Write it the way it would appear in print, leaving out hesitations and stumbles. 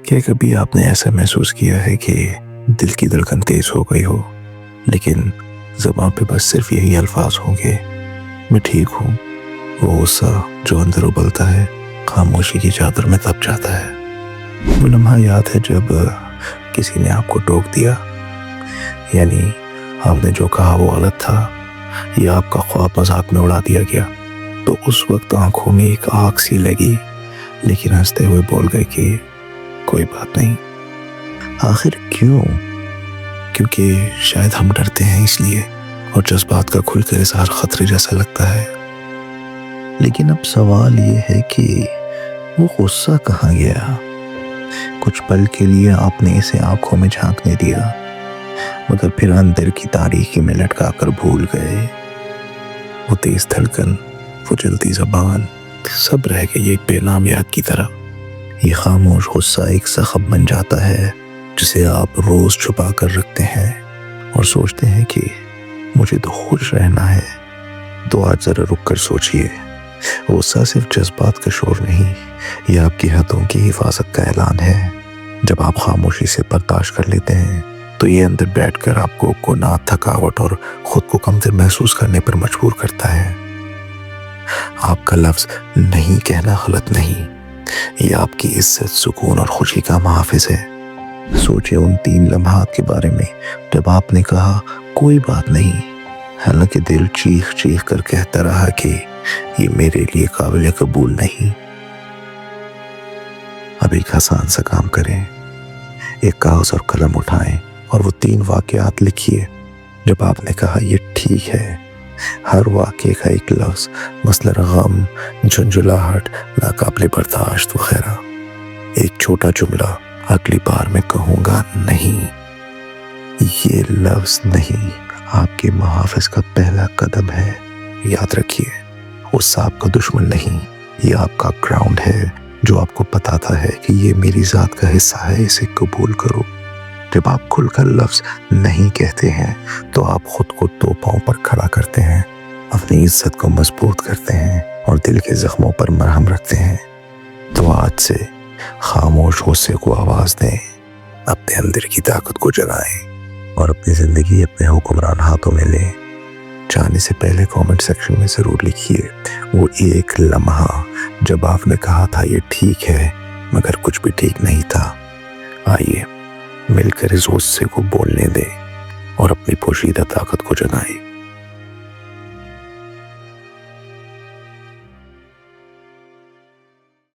क्या कभी आपने ऐसा महसूस किया है कि दिल की धड़कन तेज हो गई हो, लेकिन ज़बान पे बस सिर्फ यही अल्फाज होंगे, मैं ठीक हूँ। वो गुस्सा जो अंदर उबलता है, खामोशी की चादर में दब जाता है। वो लम्हा याद है जब किसी ने आपको टोक दिया, यानी आपने जो कहा वो गलत था, या आपका ख्वाब मजाक में उड़ा दिया गया। तो उस वक्त आंखों में एक आग सी लगी, लेकिन हंसते हुए बोल गए कि कोई बात नहीं। आखिर क्यों? क्योंकि शायद हम डरते हैं इसलिए, और जज्बात का खुलकर इजहार खतरे जैसा लगता है। लेकिन अब सवाल ये है कि वो गुस्सा कहाँ गया? कुछ पल के लिए आपने इसे आंखों में झांकने दिया, मगर फिर अंदर की तारीकी में लटका कर भूल गए। वो तेज धड़कन, वो जल्दी ज़बान, सब रह गए एक बेनाम याद की तरह। ये खामोश गुस्सा एक ज़ख्म बन जाता है जिसे आप रोज़ छुपा कर रखते हैं और सोचते हैं कि मुझे तो खुश रहना है। तो आज ज़रा रुक कर सोचिए, गुस्सा सिर्फ जज्बात का शोर नहीं, ये आपकी हदों की हिफाजत का ऐलान है। जब आप खामोशी से बर्दाश्त कर लेते हैं तो ये अंदर बैठकर आपको गुनाह, थकावट और खुद को कमतर महसूस करने पर मजबूर करता है। आपका लफ्ज़ नहीं कहना गलत नहीं, ये आपकी इज्जत, सुकून और खुशी का मुहाफिज है। सोचिए उन 3 लम्हात के बारे में जब आपने कहा कोई बात नहीं, हालांकि दिल चीख चीख कर कहता रहा कि ये मेरे लिए काबिल कबूल नहीं। अब एक आसान सा काम करें, एक कागज और कलम उठाएं और वो 3 वाक़यात लिखिए जब आपने कहा ये ठीक है। हर वाक़े का एक लफ्ज़, मसलन गम, झुंझुलाहट, नाकाबिले बर्दाश्त वगैरह। एक छोटा जुमला, अगली बार मैं कहूँगा नहीं। ये लफ्ज़ नहीं आपके मुहाफ़िज़ का पहला कदम है। याद रखिए, गुस्सा आपका दुश्मन नहीं, ये आपका ग्राउंड है जो आपको बताता है कि ये मेरी ज़ात का हिस्सा है, इसे कबूल करो। जब आप खुलकर लफ्ज़ नहीं कहते हैं तो आप खुद को 2 पाँव पर खड़ा करते हैं, अपनी इज्जत को मजबूत करते हैं और दिल के ज़ख्मों पर मरहम रखते हैं। तो आज से खामोश गुस्से को आवाज़ दें, अपने अंदर की ताकत को जगाएं और अपनी ज़िंदगी अपने हुक्मरान हाथों में लें। जाने से पहले कमेंट सेक्शन में ज़रूर लिखिए वो एक लम्हा जब आपने कहा था ये ठीक है, मगर कुछ भी ठीक नहीं था। आइए मिलकर इस गुस्से को बोलने दें और अपनी पोशीदा ताकत को जगाएं।